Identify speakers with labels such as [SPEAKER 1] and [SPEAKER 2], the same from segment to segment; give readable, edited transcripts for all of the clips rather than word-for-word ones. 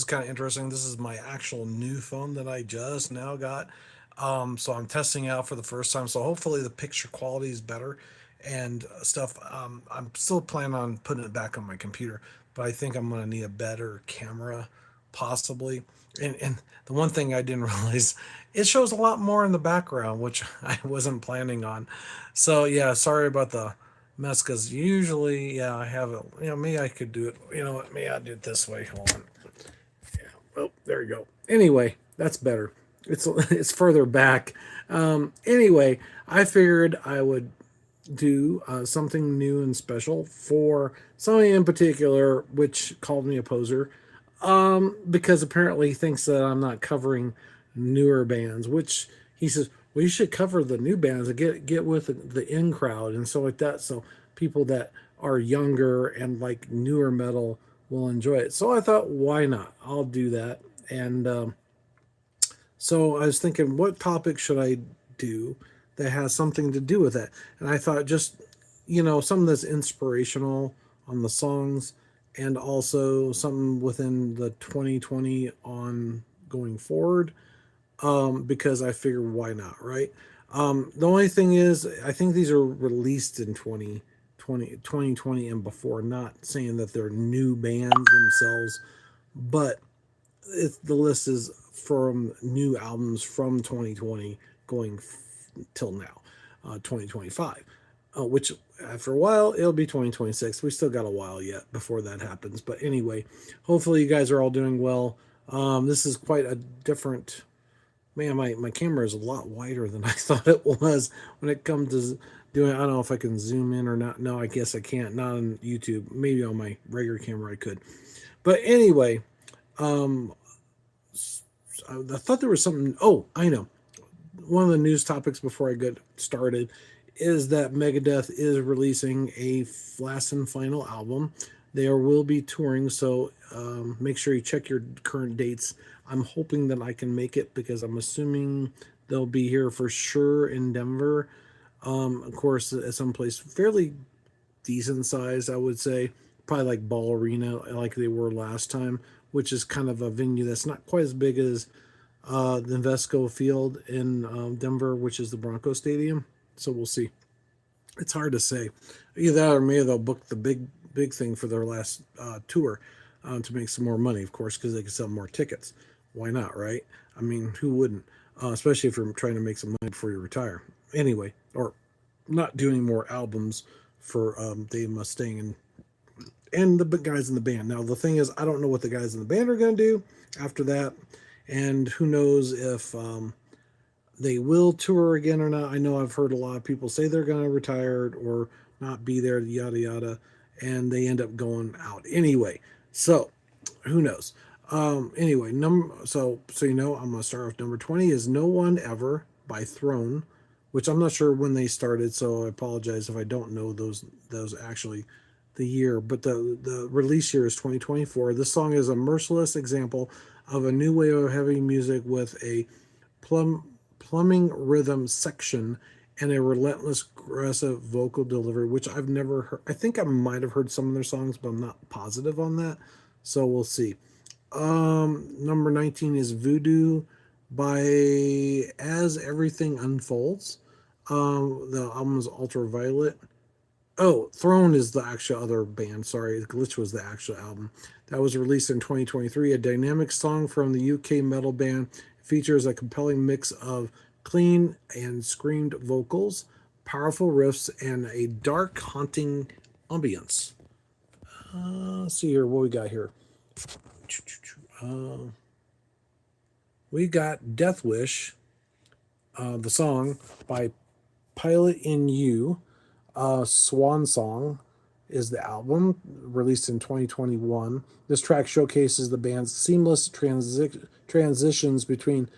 [SPEAKER 1] kind of interesting. This is my actual new phone that I just now got. So I'm testing out for the first time. So hopefully the picture quality is better and stuff. I'm still planning on putting it back on my computer, but I think I'm going to need a better camera, possibly. And the one thing I didn't realize, it shows a lot more in the background, which I wasn't planning on. So yeah, sorry about the mess, because usually, yeah, I have it. Maybe I could do it. You know what? Maybe I'll do it this way. Hold on. Oh, there you go. Anyway, that's better. It's further back. Anyway, I figured I would do something new and special for somebody in particular, which called me a poser, because apparently he thinks that I'm not covering newer bands, which he says, well, you should cover the new bands and get with the in crowd and so like that, so people that are younger and like newer metal will enjoy it. So I thought, why not? I'll do that. And so I was thinking, what topic should I do that has something to do with it? And I thought, just, something that's inspirational on the songs, and also something within the 2020 on going forward, because I figured, why not, right? The only thing is, I think these are released in 2020 and before, not saying that they're new bands themselves, but the list is from new albums from 2020 going till now, 2025, which after a while it'll be 2026. We still got a while yet before that happens. But anyway, hopefully you guys are all doing well. This is quite a different. Man, my camera is a lot wider than I thought it was when it comes to doing. I don't know if I can zoom in or not. No, I guess I can't. Not on YouTube. Maybe on my regular camera I could. But anyway, um, I thought there was something. Oh, I know. One of the news topics before I get started is that Megadeth is releasing a last and final album. They will be touring, so make sure you check your current dates. I'm hoping that I can make it, because I'm assuming they'll be here for sure in Denver. Of course, at some place fairly decent size, I would say, probably like Ball Arena, like they were last time, which is kind of a venue that's not quite as big as the Invesco Field in Denver, which is the Bronco Stadium. So we'll see. It's hard to say. Either that, or maybe they'll book the big thing for their last tour, to make some more money, of course, because they can sell more tickets. Why not, right? I mean, who wouldn't? Especially if you're trying to make some money before you retire. Anyway, or not doing more albums for Dave Mustaine and the guys in the band. Now, the thing is, I don't know what the guys in the band are going to do after that, and who knows if they will tour again or not. I know I've heard a lot of people say they're going to retire or not be there, yada yada, and they end up going out anyway. So who knows? Anyway, I'm going to start off. Number 20 is No One Ever by Throne, which I'm not sure when they started, so I apologize if I don't know those actually the year, but the release year is 2024. This song is a merciless example of a new way of heavy music with a plumbing rhythm section and a relentless aggressive vocal delivery, which I've never heard. I think I might have heard some of their songs, but I'm not positive on that, so we'll see. Number 19 is Voodoo by As Everything Unfolds. The album is Ultraviolet. Oh, Throne is the actual other band. Sorry, Glitch was the actual album. That was released in 2023. A dynamic song from the UK metal band. It features a compelling mix of clean and screamed vocals, powerful riffs, and a dark, haunting ambience. Let's see here what we got here. We got Death Wish, the song by Pilot in You. Swan Song is the album, released in 2021. This track showcases the band's seamless transitions between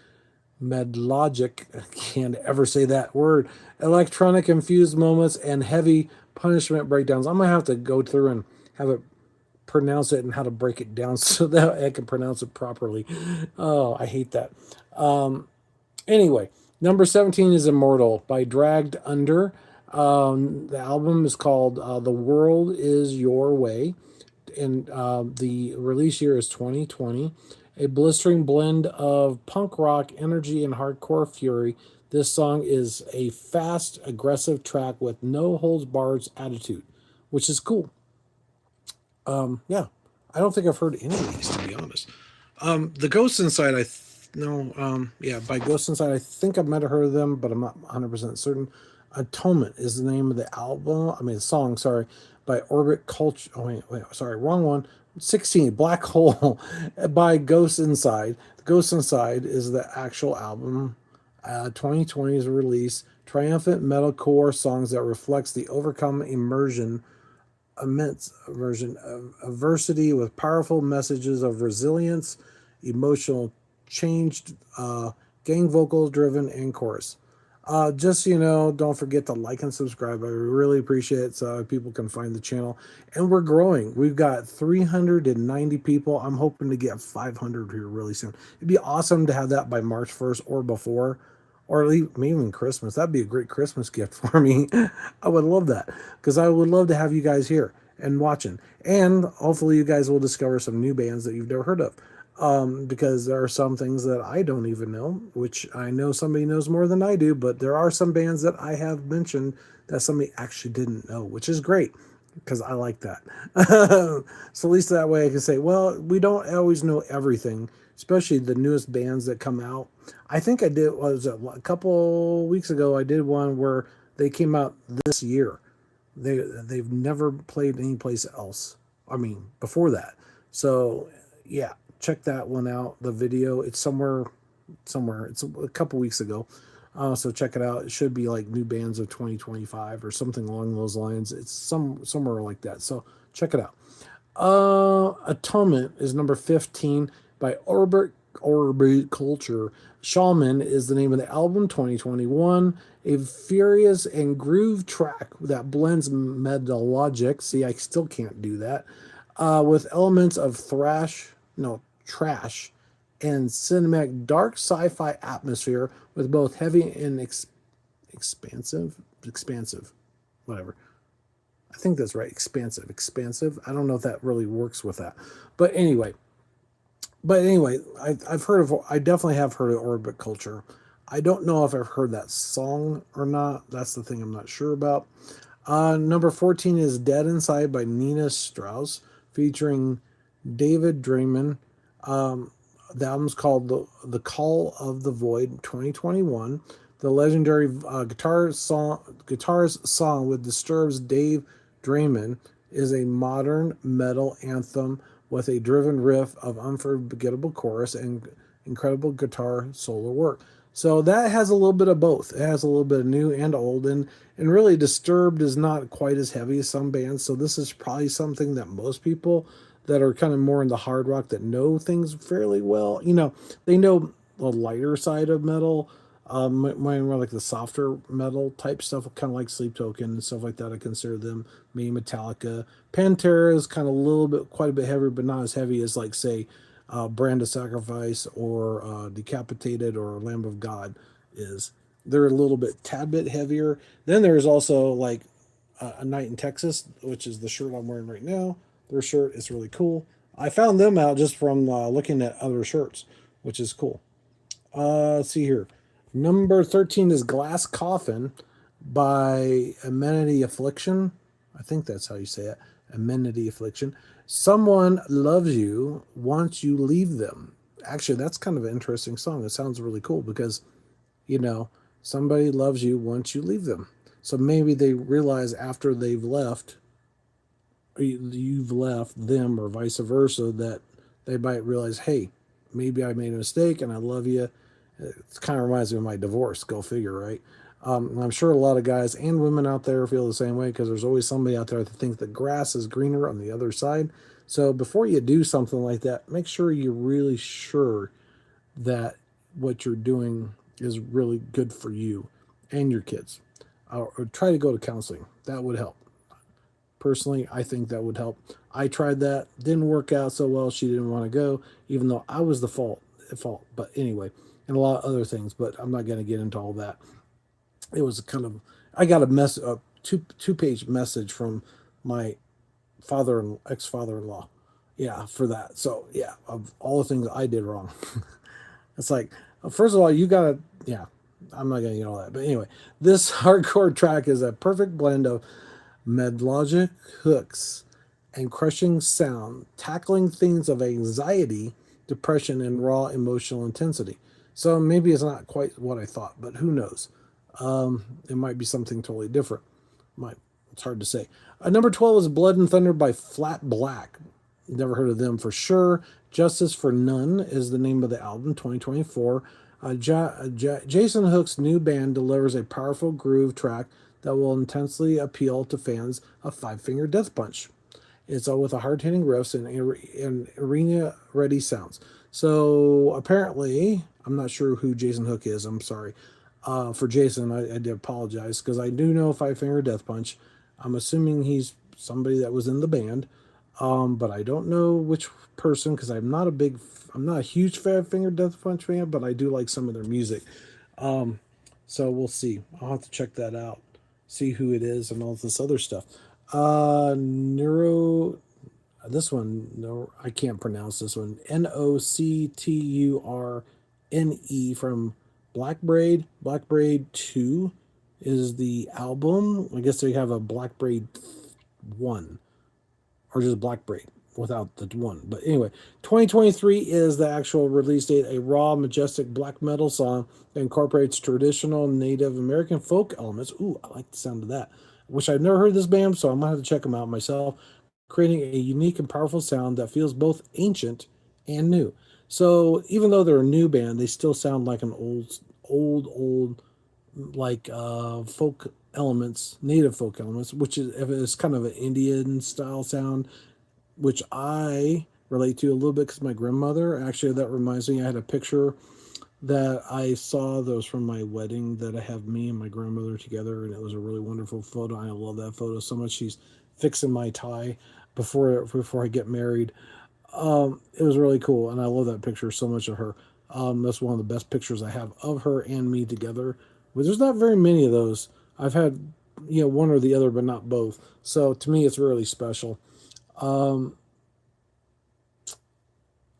[SPEAKER 1] melodic, I can't ever say that word, electronic infused moments and heavy punishment breakdowns. I'm going to have to go through and have it pronounce it and how to break it down so that I can pronounce it properly. Oh, I hate that. Anyway, number 17 is Immortal by Dragged Under. The album is called The World Is Your Way, and the release year is 2020. A blistering blend of punk rock energy and hardcore fury. This song is a fast, aggressive track with no holds bars attitude, which is cool. Yeah, I don't think I've heard any of these, to be honest. The Ghost Inside, no, yeah, by Ghost Inside, I think I might have heard of them, but I'm not 100% certain. Atonement is the name of the album. I mean, the song, sorry, by Orbit Culture. Oh, wait, sorry, wrong one. 16, Black Hole by Ghost Inside. The Ghost Inside is the actual album. 2020's release. Triumphant metalcore songs that reflects the overcome immense version of adversity with powerful messages of resilience, emotional changed, gang vocal driven, and chorus. Just so you know, don't forget to like and subscribe. I really appreciate it so people can find the channel. And we're growing. We've got 390 people. I'm hoping to get 500 here really soon. It'd be awesome to have that by March 1st or before, or at least maybe even Christmas. That'd be a great Christmas gift for me. I would love that because I would love to have you guys here and watching. And hopefully you guys will discover some new bands that you've never heard of. Because there are some things that I don't even know, which I know somebody knows more than I do, but there are some bands that I have mentioned that somebody actually didn't know, which is great because I like that. So at least that way I can say, well, we don't always know everything, especially the newest bands that come out. I think I did, was a couple weeks ago, I did one where they came out this year. They've never played anyplace else. I mean, before that. So yeah, check that one out. The video, it's somewhere. It's a couple weeks ago. So check it out. It should be like new bands of 2025 or something along those lines. It's somewhere like that. So check it out. Atonement is number 15 by Orbit Culture. Shaman is the name of the album, 2021. A furious and groove track that blends metalogic. See, I still can't do that. With elements of trash, and cinematic dark sci-fi atmosphere with both heavy and expansive, whatever. I think that's right. Expansive. I don't know if that really works with that, but anyway, I've heard of. I definitely have heard of Orbit Culture. I don't know if I've heard that song or not. That's the thing I'm not sure about. Number 14 is Dead Inside by Nita Strauss, featuring David Draymond. The album's called the Call of the Void 2021. The legendary guitarist song with Disturbed's Dave Draymond is a modern metal anthem with a driven riff of unforgettable chorus and incredible guitar solo work. So that has a little bit of both. It has a little bit of new and old, and really Disturbed is not quite as heavy as some bands. So this is probably something that most people that are kind of more in the hard rock that know things fairly well, they know the lighter side of metal, more like the softer metal type stuff, kind of like Sleep Token and stuff like that. I consider them, maybe Metallica. Pantera is kind of quite a bit heavier, but not as heavy as like say Brand of Sacrifice or Decapitated or Lamb of God is. They're a little bit, tad bit heavier. Then there's also like A Night in Texas, which is the shirt I'm wearing right now. Their shirt is really cool. I found them out just from looking at other shirts, which is cool. Let's see here. Number 13 is Glass Coffin by Amity Affliction. I think that's how you say it. Amity Affliction. Someone loves you once you leave them. Actually, that's kind of an interesting song. It sounds really cool because, somebody loves you once you leave them. So maybe they realize after they've left, you've left them or vice versa, that they might realize, hey, maybe I made a mistake and I love you. It kind of reminds me of my divorce. Go figure, right? I'm sure a lot of guys and women out there feel the same way because there's always somebody out there that thinks the grass is greener on the other side. So before you do something like that, make sure you're really sure that what you're doing is really good for you and your kids. Or try to go to counseling. That would help. Personally, I think that would help. I tried that. Didn't work out so well. She didn't want to go, even though I was the fault. But anyway, and a lot of other things, but I'm not going to get into all that. It was I got a two-page message from my ex-father-in-law. Yeah, for that. So yeah, of all the things I did wrong, it's like, first of all, you gotta, yeah, I'm not gonna get all that, but anyway, this hardcore track is a perfect blend of melodic hooks and crushing sound, tackling themes of anxiety, depression, and raw emotional intensity. So maybe it's not quite what I thought, but who knows? It might be something totally different. Might It's hard to say. Number 12 is Blood and Thunder by Flat Black. Never heard of them for sure. Justice for None is the name of the album, 2024. Jason Hook's new band delivers a powerful groove track that will intensely appeal to fans of Five Finger Death Punch. It's all with a hard-hitting riffs and arena-ready sounds. So apparently, I'm not sure who Jason Hook is. I'm sorry. For Jason, I did apologize because I do know Five Finger Death Punch. I'm assuming he's somebody that was in the band, but I don't know which person because I'm not a huge Five Finger Death Punch fan, but I do like some of their music. So we'll see. I'll have to check that out, see who it is, and all this other stuff. Neuro. This one, no, I can't pronounce this one. Nocturne from Blackbraid. Blackbraid 2 is the album. I guess they have a Blackbraid 1 or just Blackbraid without the 1. But anyway, 2023 is the actual release date. A raw, majestic black metal song that incorporates traditional Native American folk elements. Ooh, I like the sound of that. Which I've never heard this band, so I'm gonna have to check them out myself. Creating a unique and powerful sound that feels both ancient and new. So even though they're a new band, they still sound like an old like folk elements, native folk elements, which is kind of an Indian style sound, which I relate to a little bit because my grandmother. Actually, that reminds me, I had a picture that I saw that was from my wedding that I have me and my grandmother together, and it was a really wonderful photo. I love that photo so much. She's fixing my tie before I get married. It was really cool, and I love that picture so much of her. That's one of the best pictures I have of her and me together. But there's not very many of those. I've had, one or the other, but not both. So to me, it's really special.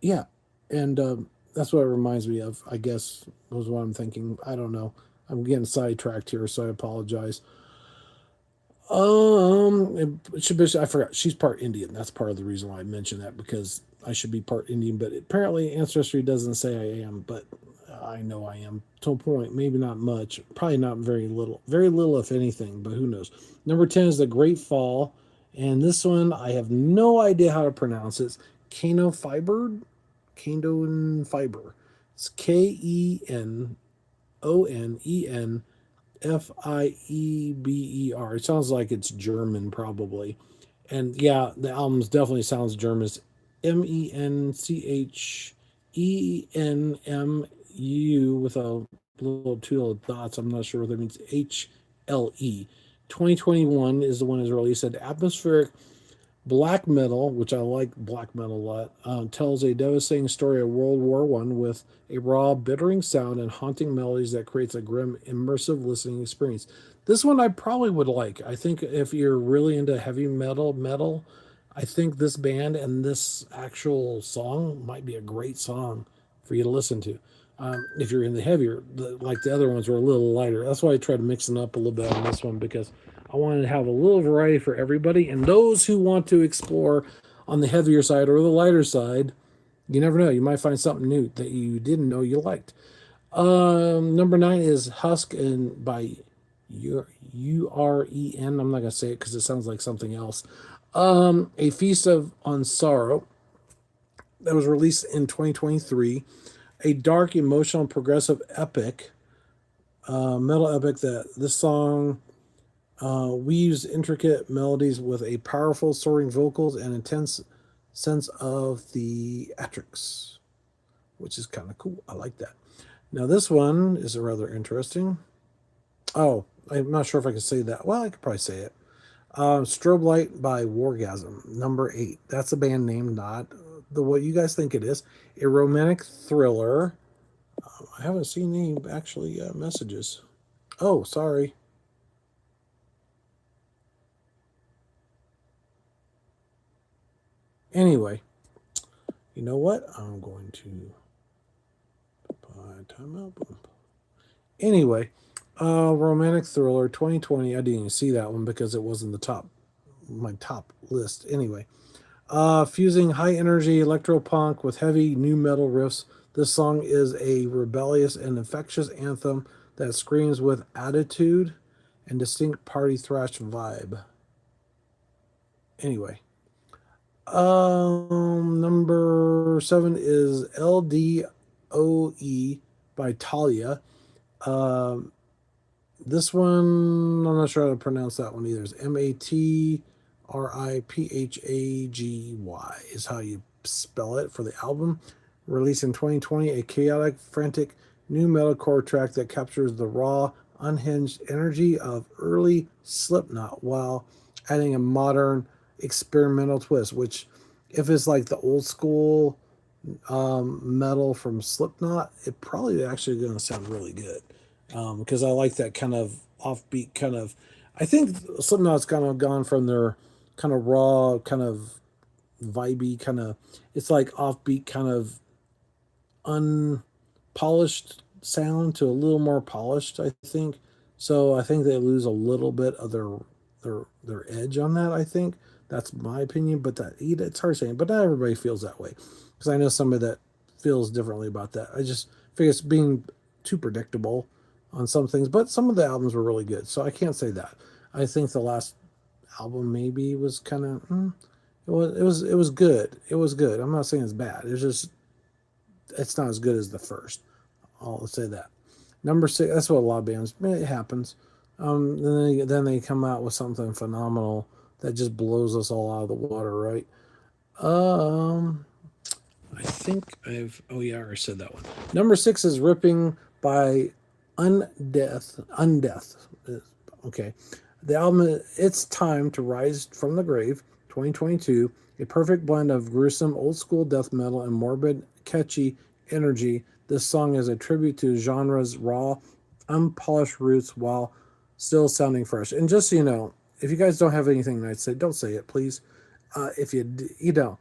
[SPEAKER 1] Yeah, and that's what it reminds me of. I guess was what I'm thinking. I don't know. I'm getting sidetracked here, so I apologize. It should be, I forgot. She's part Indian. That's part of the reason why I mentioned that because I should be part Indian. But apparently, Ancestry doesn't say I am, but I know I am to a point. Maybe not much. Probably not very little if anything. But who knows? Number 10 is the Great Fall, and this one I have no idea how to pronounce it. Kanonenfieber. It's Kanonenfieber. It sounds like it's German, probably. And yeah, the album definitely sounds German. It's Menchemu with a two little dots. I'm not sure what that means. HLE. 2021 is the one is released. Said atmospheric black metal, which I like black metal a lot, tells a devastating story of World War One with a raw, bittering sound and haunting melodies that creates a grim, immersive listening experience. This one I probably would like. I think if you're really into heavy metal, I think this band and this actual song might be a great song for you to listen to. If you're in the heavier, like the other ones were a little lighter. That's why I tried mixing up a little bit on this one because I wanted to have a little variety for everybody. And those who want to explore on the heavier side or the lighter side, you never know. You might find something new that you didn't know you liked. Number 9 is Husk and by Urne. I'm not gonna say it because it sounds like something else. A Feast on Sorrow that was released in 2023. A dark, emotional, progressive epic, metal epic. That this song weaves intricate melodies with a powerful, soaring vocals and intense sense of theatrics, which is kind of cool. I like that. Now, this one is rather interesting. Oh, I'm not sure if I can say that. Well, I could probably say it. Strobe Light by Wargasm, number 8. That's a band name, not what you guys think it is. A romantic thriller. I haven't seen any actually messages. Oh, sorry. Anyway, you know what? I'm going to time out. Anyway, romantic thriller 2020. I didn't even see that one because it wasn't my top list. Anyway, fusing high energy electro punk with heavy new metal riffs. This song is a rebellious and infectious anthem that screams with attitude and distinct party thrash vibe. Anyway, number 7 is LDOE by Tallah. Um, this one, I'm not sure how to pronounce that one either. It's Matriphaggy is how you spell it for the album. Released in 2020, a chaotic, frantic new metalcore track that captures the raw, unhinged energy of early Slipknot while adding a modern experimental twist, which, if it's like the old school metal from Slipknot, it probably actually going to sound really good because I like that kind of offbeat kind of. I think Slipknot's kind of gone from their kind of raw, kind of vibey, kind of. It's like offbeat, kind of unpolished sound to a little more polished. I think so. I think they lose a little bit of their edge on that. I think that's my opinion, but that it's hard saying. But not everybody feels that way because I know somebody that feels differently about that. I just figure it's being too predictable on some things, but some of the albums were really good, so I can't say that. I think the last album maybe was kind of it was good. It was good. I'm not saying it's bad. It's just it's not as good as the first. I'll say that. Number 6. That's what a lot of bands. It happens. Then they come out with something phenomenal that just blows us all out of the water, right? Um, I think I've. Oh yeah, I already said that one. Number 6 is "Ripping" by Undeath. Undeath. Okay, the album "It's Time to Rise from the Grave" 2022, a perfect blend of gruesome old school death metal and morbid, catchy energy. This song is a tribute to genre's raw, unpolished roots while still sounding fresh. And just so you know, if you guys don't have anything nice to say, don't say it, please. If you don't,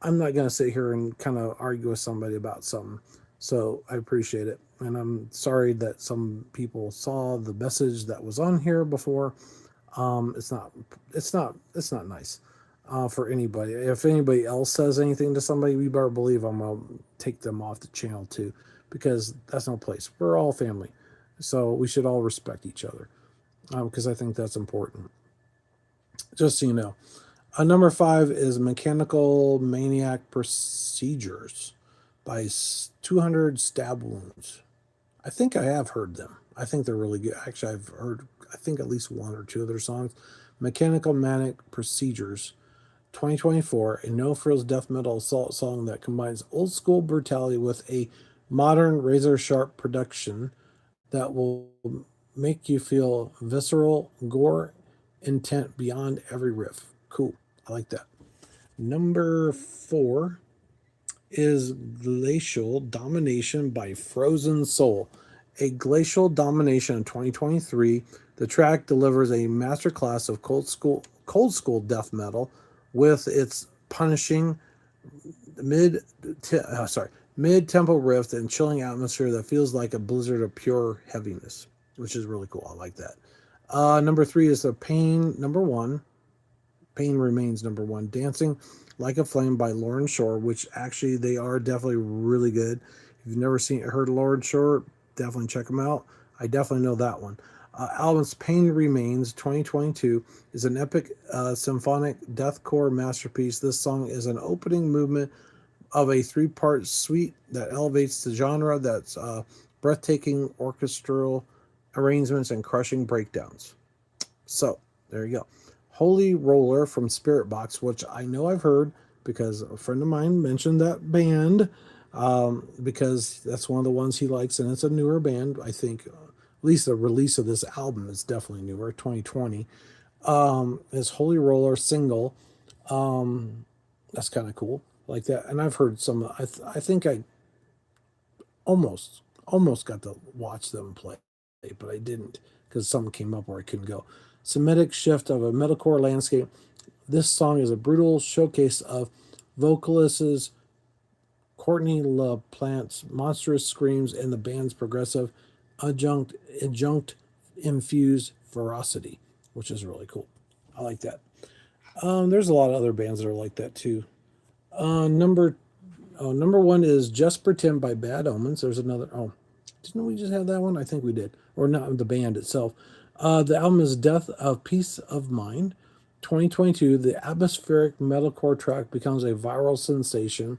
[SPEAKER 1] I'm not gonna sit here and kind of argue with somebody about something. So I appreciate it, and I'm sorry that some people saw the message that was on here before. It's not, it's not nice for anybody. If anybody else says anything to somebody, we better believe I'm gonna take them off the channel too, because that's no place. We're all family, so we should all respect each other, because I think that's important. Just so you know. Number 5 is Mechanical Maniac Procedures by 200 Stab Wounds. I think I have heard them. I think they're really good. Actually, I've heard, I think, at least one or two of their songs. Mechanical Manic Procedures, 2024, a no frills death metal assault song that combines old school brutality with a modern razor sharp production that will make you feel visceral, gore, intent beyond every riff. Cool. I like that. Number 4 is Glacial Domination by Frozen Soul. A Glacial Domination in 2023, the track delivers a masterclass of cold school death metal with its punishing mid mid tempo riff and chilling atmosphere that feels like a blizzard of pure heaviness, which is really cool. I like that. Number 3 is the Pain. Number 1, Pain remains number 1. Dancing Like a Flame by Lorna Shore, which actually they are definitely really good. If you've never heard Lorna Shore, definitely check them out. I definitely know that one. Album's Pain Remains 2022 is an epic symphonic deathcore masterpiece. This song is an opening movement of a 3-part suite that elevates the genre. That's breathtaking orchestral arrangements and crushing breakdowns. So there you go. Holy Roller from Spiritbox, which I know I've heard because a friend of mine mentioned that band, because that's one of the ones he likes, and it's a newer band. I think at least the release of this album is definitely newer, 2020. His Holy Roller single, that's kind of cool, like that. And I've heard some. I think I almost got to watch them play, but I didn't because something came up where I couldn't go. Semitic shift of a metalcore landscape
[SPEAKER 2] This song is a brutal showcase of vocalists Courtney LaPlante's monstrous screams and the band's progressive adjunct infused ferocity, which is really cool. I like that. There's a lot of other bands that are like that too. Number number one is Just Pretend by Bad Omens. There's another. Oh, didn't we just have that one? I think we did. Or not the band itself. The album is Death of Peace of Mind. 2022, the atmospheric metalcore track becomes a viral sensation,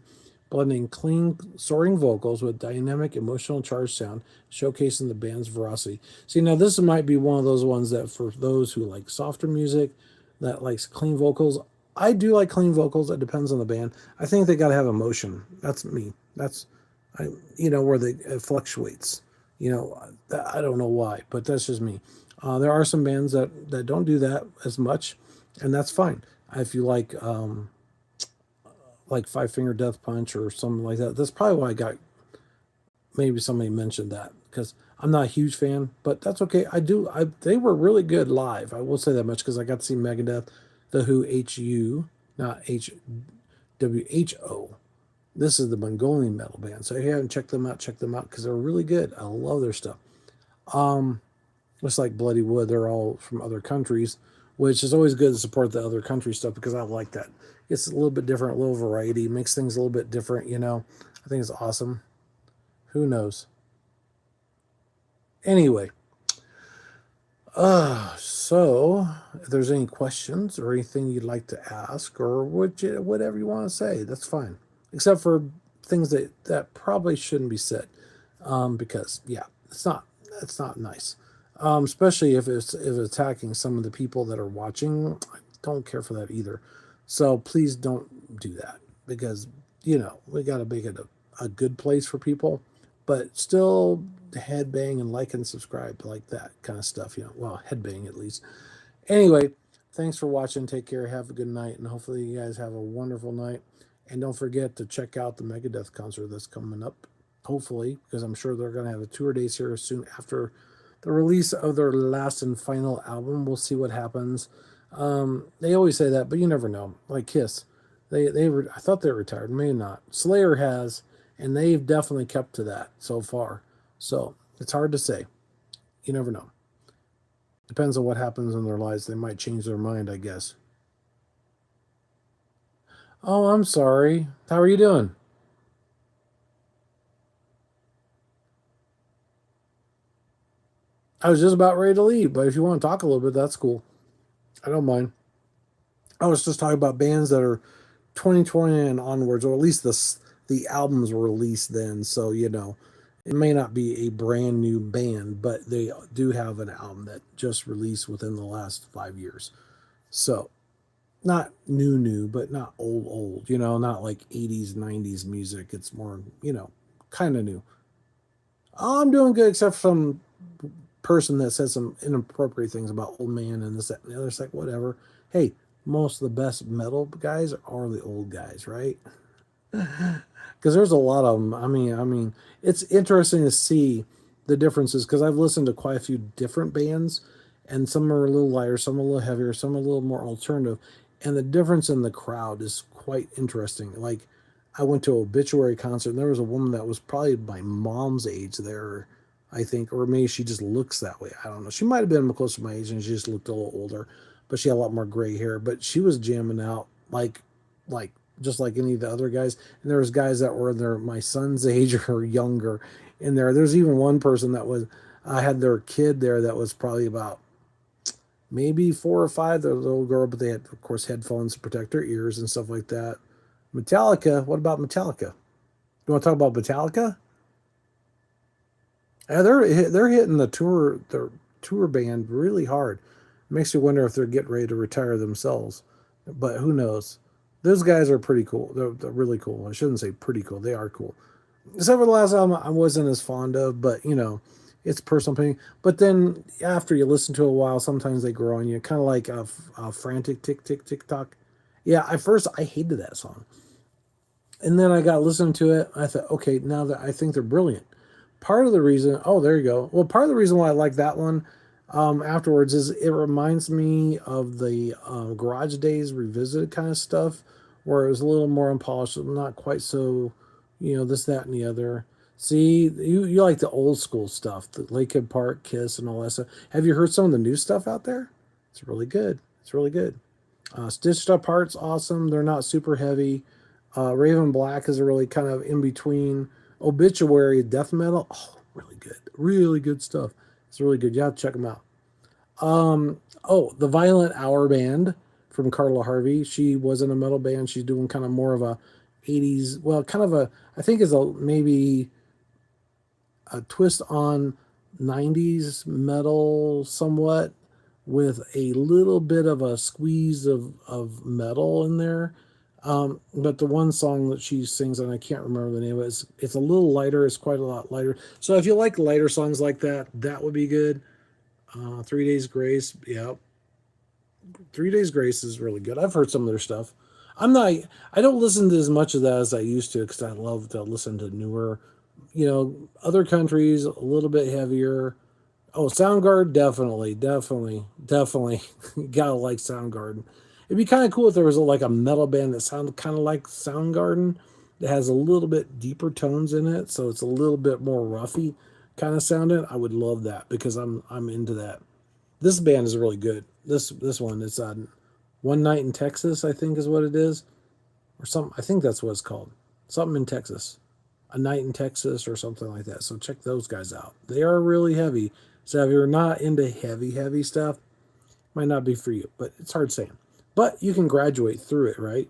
[SPEAKER 2] blending clean, soaring vocals with dynamic, emotional charged sound, showcasing the band's veracity. See, now this might be one of those ones that for those who like softer music, that likes clean vocals. I do like clean vocals. It depends on the band. I think they got to have emotion. That's me. That's I, where it fluctuates. I don't know why, but that's just me. There are some bands that don't do that as much, and that's fine. If you like Five Finger Death Punch or something like that, that's probably why I got. Maybe somebody mentioned that because I'm not a huge fan, but that's okay. They were really good live. I will say that much because I got to see Megadeth, the Who HU, not HWHO. This is the Mongolian metal band. So if you haven't checked them out because they're really good. I love their stuff. Just like Bloody Wood, they're all from other countries, which is always good to support the other country stuff because I like that. It's a little bit different, a little variety, makes things a little bit different, I think it's awesome. Who knows? Anyway, so if there's any questions or anything you'd like to ask or whatever you want to say, that's fine. Except for things that probably shouldn't be said, because it's not nice, especially if it's attacking some of the people that are watching. I don't care for that either. So please don't do that because we got to make it a good place for people, but still headbang and like and subscribe, like that kind of stuff. Well, headbang at least. Anyway, thanks for watching. Take care. Have a good night, and hopefully you guys have a wonderful night. And don't forget to check out the Megadeth concert that's coming up, hopefully, because I'm sure they're going to have a tour dates here soon after the release of their last and final album. We'll see what happens. They always say that, but you never know. Like Kiss, I thought they retired, maybe not. Slayer has, and they've definitely kept to that so far. So it's hard to say. You never know. Depends on what happens in their lives. They might change their mind, I guess. Oh, I'm sorry. How are you doing? I was just about ready to leave, but if you want to talk a little bit, that's cool. I don't mind. I was just talking about bands that are 2020 and onwards, or at least the albums were released then. So it may not be a brand new band, but they do have an album that just released within the last 5 years. So not new, but not old. Not like 80s, 90s music. It's more kind of new. Oh, I'm doing good, except for some person that said some inappropriate things about old man and this, that, and the other. It's like, whatever. Hey, most of the best metal guys are the old guys, right? Because there's a lot of them. I mean, it's interesting to see the differences because I've listened to quite a few different bands, and some are a little lighter, some a little heavier, some a little more alternative, and the difference in the crowd is quite interesting. Like, I went to an Obituary concert, and there was a woman that was probably my mom's age there, I think, or maybe she just looks that way. I don't know. She might have been close to my age, and she just looked a little older, but she had a lot more gray hair. But she was jamming out like just like any of the other guys. And there was guys that were my son's age or younger in there. There's even one person that was I had their kid there that was probably about maybe 4 or 5. The little girl, but they had, of course, headphones to protect their ears and stuff like that. Metallica. What about Metallica? You want to talk about Metallica? Yeah, they're hitting their tour band really hard. It makes you wonder if they're getting ready to retire themselves, but who knows? Those guys are pretty cool. They're really cool. I shouldn't say pretty cool. They are cool. Except for the last album, I wasn't as fond of, but it's personal opinion. But then after you listen to it a while, sometimes they grow on you, kind of like a frantic tick tick tick tock. Yeah, at first I hated that song, and then I got listening to it. I thought, okay, now that I think they're brilliant. Part of the reason, oh, there you go. Well, part of the reason why I like that one, afterwards is it reminds me of the Garage Days Revisited kind of stuff, where it was a little more unpolished, not quite so, this, that, and the other. See, you like the old school stuff, the Lakewood Park, Kiss, and all that stuff. Have you heard some of the new stuff out there? It's really good. It's really good. Stitched Up Heart's awesome. They're not super heavy. Raven Black is a really kind of in between. Obituary death metal. Oh, really good. Really good stuff. It's really good. You have to check them out. The Violent Hour band from Carla Harvey. She was in a metal band. She's doing kind of more of a 80s, well, kind of a, I think is a maybe a twist on 90s metal somewhat with a little bit of a squeeze of metal in there. But the one song that she sings, and I can't remember the name of it, it's a little lighter. It's quite a lot lighter. So if you like lighter songs like that, that would be good. 3 Days Grace, yeah. 3 Days Grace is really good. I've heard some of their stuff. I don't listen to as much of that as I used to because I love to listen to newer, other countries, a little bit heavier. Oh, Soundgarden, definitely. Gotta like Soundgarden. It'd be kind of cool if there was like a metal band that sounded kind of like Soundgarden that has a little bit deeper tones in it, so it's a little bit more roughy kind of sounding. I would love that because I'm into that. This band is really good. This one, it's on One Night in Texas, I think is what it is, or something. I think that's what it's called. Something in Texas, A Night in Texas, or something like that. So check those guys out. They are really heavy. So if you're not into heavy stuff, might not be for you, but it's hard saying. But you can graduate through it, right?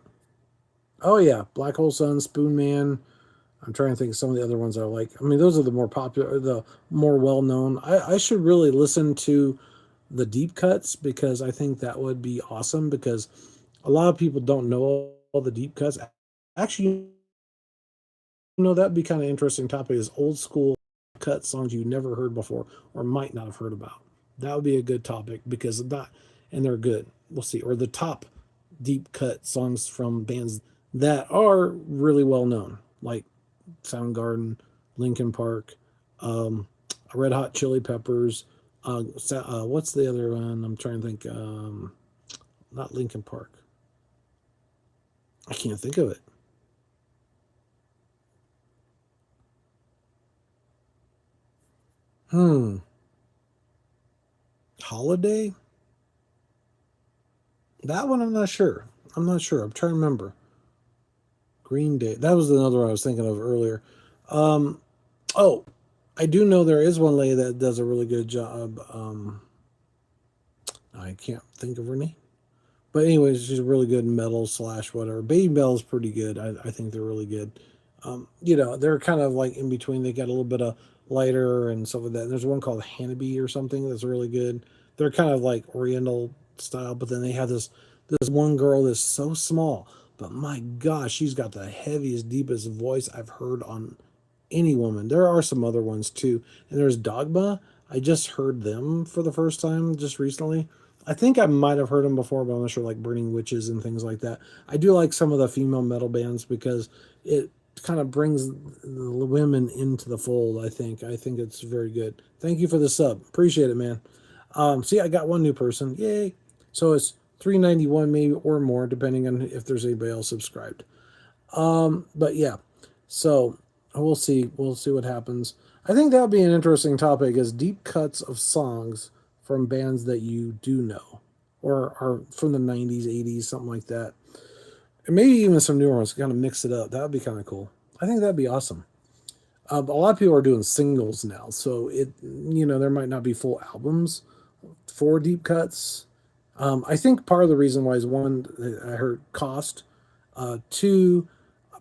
[SPEAKER 2] Oh yeah, Black Hole Sun, Spoon Man. I'm trying to think of some of the other ones I like. I mean, those are the more popular, the more well-known. I should really listen to the deep cuts because I think that would be awesome because a lot of people don't know all the deep cuts. Actually, that'd be kind of interesting topic is old school cut songs you never heard before or might not have heard about. That would be a good topic because that, and they're good. We'll see. Or the top deep cut songs from bands that are really well known, like Soundgarden, Linkin Park, Red Hot Chili Peppers. What's the other one? I'm trying to think. Not Linkin Park. I can't think of it. Holiday? That one I'm not sure. I'm trying to remember. Green Day. That was another one I was thinking of earlier. Oh, I do know there is one lady that does a really good job. I can't think of her name. But anyways, she's really good metal / whatever. Baby Metal is pretty good. I think they're really good. They're kind of like in between. They got a little bit of lighter and stuff like that. And there's one called Hanabi or something that's really good. They're kind of like Oriental style, but then they have this one girl that's so small, but my gosh, she's got the heaviest, deepest voice I've heard on any woman. There are some other ones too, and there's Dogma. I just heard them for the first time just recently. I think I might have heard them before, but I'm not sure, like Burning Witches and things like that. I do like some of the female metal bands because it kind of brings the women into the fold. I think it's very good. Thank you for the sub. Appreciate it, man. See, I got one new person. Yay. So it's 391 maybe or more, depending on if there's anybody else subscribed. But yeah, so we'll see. We'll see what happens. I think that would be an interesting topic is deep cuts of songs from bands that you do know or are from the 90s, 80s, something like that. And maybe even some newer ones, kind of mix it up. That would be kind of cool. I think that'd be awesome. A lot of people are doing singles now, so there might not be full albums for deep cuts. I think part of the reason why is one, I heard cost. Two,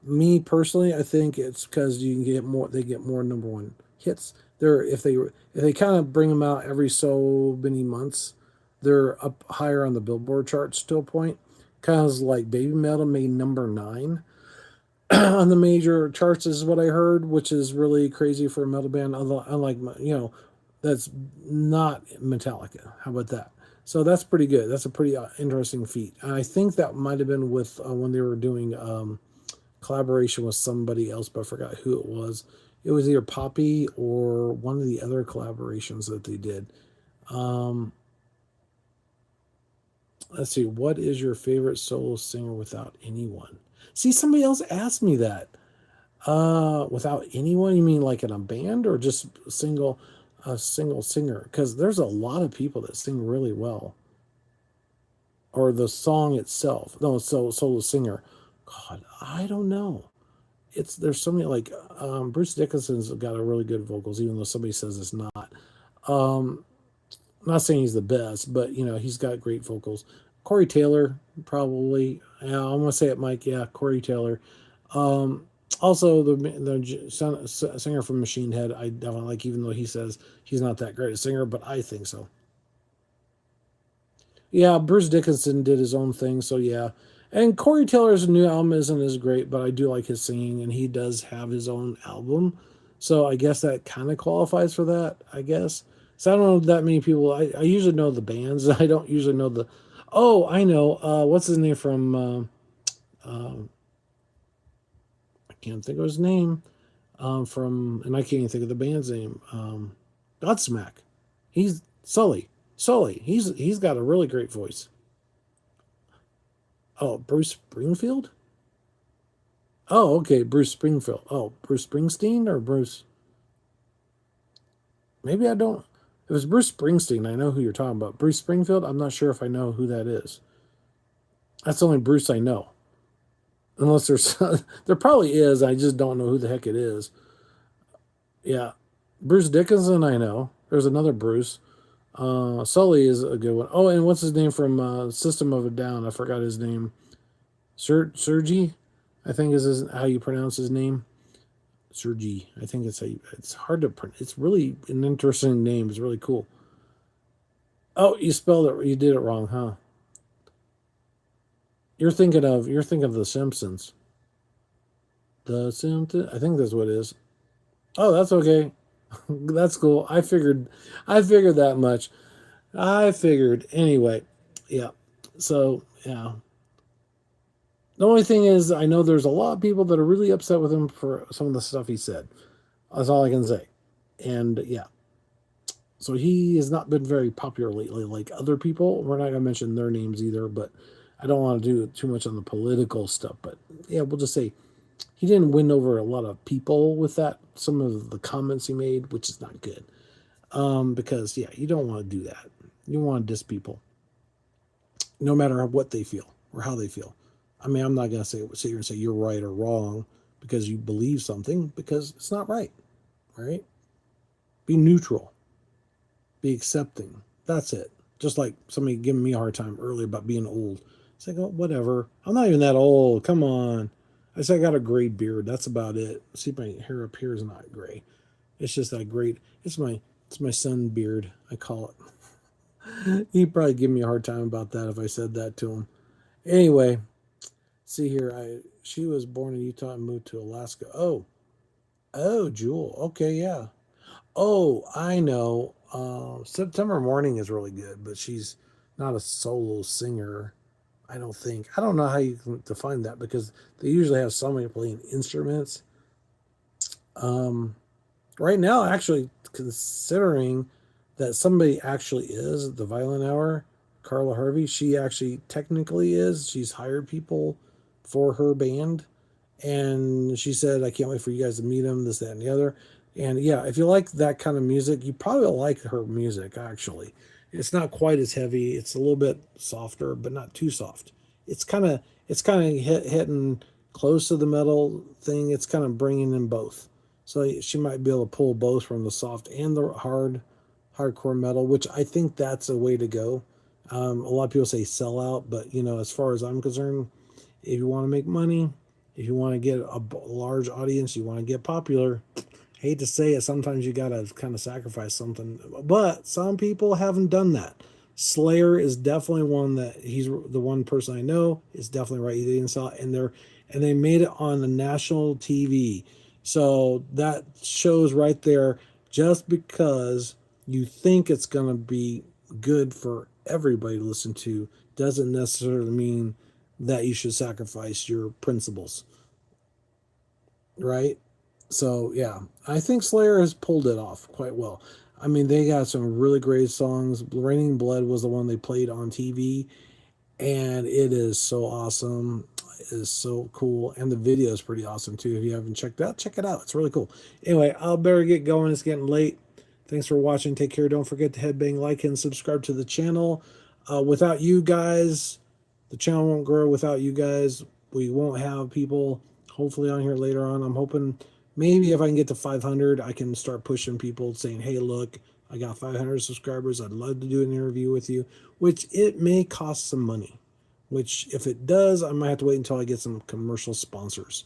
[SPEAKER 2] me personally, I think it's because you can get more. They get more number one hits. If they kind of bring them out every so many months, they're up higher on the Billboard charts to a point. Kind of like Baby Metal made number 9 on the major charts is what I heard, which is really crazy for a metal band. Unlike that's not Metallica. How about that? So that's pretty good. That's a pretty interesting feat. And I think that might have been with when they were doing collaboration with somebody else, but I forgot who it was. It was either Poppy or one of the other collaborations that they did. Um, let's see. What is your favorite solo singer without anyone? See, somebody else asked me that. Without anyone, you mean like in a band or just a single singer? Because there's a lot of people that sing really well, or the song itself. No, solo singer. God, I don't know. There's so many like Bruce Dickinson's got a really good vocals, even though somebody says it's not. Um, I'm not saying he's the best, but he's got great vocals. Corey Taylor, probably. Yeah, I'm gonna say it, Mike. Yeah, Corey Taylor. Um, Also, the singer from Machine Head, I definitely like, even though he says he's not that great a singer, but I think so. Yeah, Bruce Dickinson did his own thing, so yeah. And Corey Taylor's new album isn't as great, but I do like his singing, and he does have his own album. So I guess that kind of qualifies for that, I guess. So I don't know that many people. I usually know the bands. I don't usually know the. Oh, I know. What's his name from. I can't think of his name. And I can't even think of the band's name. Godsmack. He's Sully. Sully. He's got a really great voice. Oh, Bruce Springfield? Oh, okay, Bruce Springfield. Oh, Bruce Springsteen or Bruce? Maybe I don't. If it was Bruce Springsteen, I know who you're talking about. Bruce Springfield, I'm not sure if I know who that is. That's the only Bruce I know. Unless there's, there probably is. I just don't know who the heck it is. Yeah, Bruce Dickinson, I know. There's another Bruce. Sully is a good one. Oh, and what's his name from System of a Down? I forgot his name. Sergi, I think how you pronounce his name. Sergi, I think it's hard to pronounce. It's really an interesting name. It's really cool. Oh, you spelled it. You did it wrong, huh? You're thinking of The Simpsons. The Simpsons. I think that's what it is. Oh, that's okay. That's cool. I figured that much. I figured anyway. Yeah. So yeah. The only thing is, I know there's a lot of people that are really upset with him for some of the stuff he said. That's all I can say. And yeah. So he has not been very popular lately, like other people. We're not going to mention their names either, but I don't want to do too much on the political stuff. But yeah, we'll just say he didn't win over a lot of people with that. Some of the comments he made, which is not good. Because yeah, you don't want to do that. You want to diss people, no matter what they feel or how they feel. I mean, I'm not gonna sit here and say you're right or wrong because you believe something, because it's not right. Right? Be neutral. Be accepting. That's it. Just like somebody giving me a hard time earlier about being old. It's like, oh, whatever. I'm not even that old. Come on. I say I got a gray beard. That's about it. See, my hair up here is not gray. It's just that great. It's my sun beard. I call it. He'd probably give me a hard time about that if I said that to him. Anyway, see here. She was born in Utah and moved to Alaska. Oh, Jewel. Okay, yeah. Oh, I know. September Morning is really good, but she's not a solo singer. I don't think. I don't know how you can define that, because they usually have somebody playing instruments. Um, right now, actually, considering that somebody actually is the Violent Hour, Carla Harvey, she actually technically is. She's hired people for her band, and she said, "I can't wait for you guys to meet him." This, that, and the other. And yeah, if you like that kind of music, you probably like her music. Actually, it's not quite as heavy. It's a little bit softer, but not too soft. It's kind of hitting close to the metal thing. It's kind of bringing in both. So she might be able to pull both from the soft and the hardcore metal, which I think that's a way to go. A lot of people say sell out, but as far as I'm concerned, if you want to make money, if you want to get a large audience, you want to get popular, hate to say it, sometimes you got to kind of sacrifice something. But some people haven't done that. Slayer is definitely one that he's the one person I know is definitely right. He didn't sell it, and they made it on the national TV. So that shows right there, just because you think it's going to be good for everybody to listen to doesn't necessarily mean that you should sacrifice your principles, right? So yeah, I think Slayer has pulled it off quite well. I mean, they got some really great songs. Raining Blood was the one they played on TV, and it is so awesome. It is so cool, and the video is pretty awesome too. If you haven't checked it out, check it out. It's really cool. Anyway, I'll better get going. It's getting late. Thanks for watching. Take care. Don't forget to headbang, like, and subscribe to the channel. Without you guys, the channel won't grow. Without you guys, we won't have people hopefully on here later on. I'm hoping maybe if I can get to 500, I can start pushing people saying, hey, look, I got 500 subscribers. I'd love to do an interview with you, which it may cost some money, which if it does, I might have to wait until I get some commercial sponsors.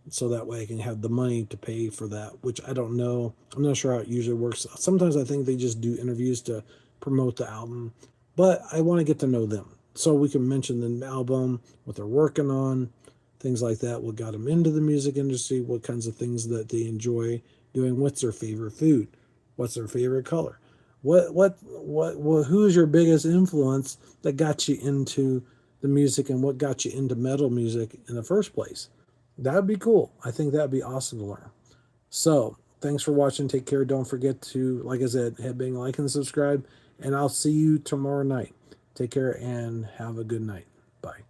[SPEAKER 2] So that way I can have the money to pay for that, which I don't know. I'm not sure how it usually works. Sometimes I think they just do interviews to promote the album, but I want to get to know them. So we can mention the album, what they're working on, things like that. What got them into the music industry, what kinds of things that they enjoy doing, what's their favorite food, what's their favorite color, who's your biggest influence that got you into the music and what got you into metal music in the first place. That would be cool. I think that would be awesome to learn. So thanks for watching. Take care. Don't forget to, like I said, headbang, like, and subscribe. And I'll see you tomorrow night. Take care and have a good night. Bye.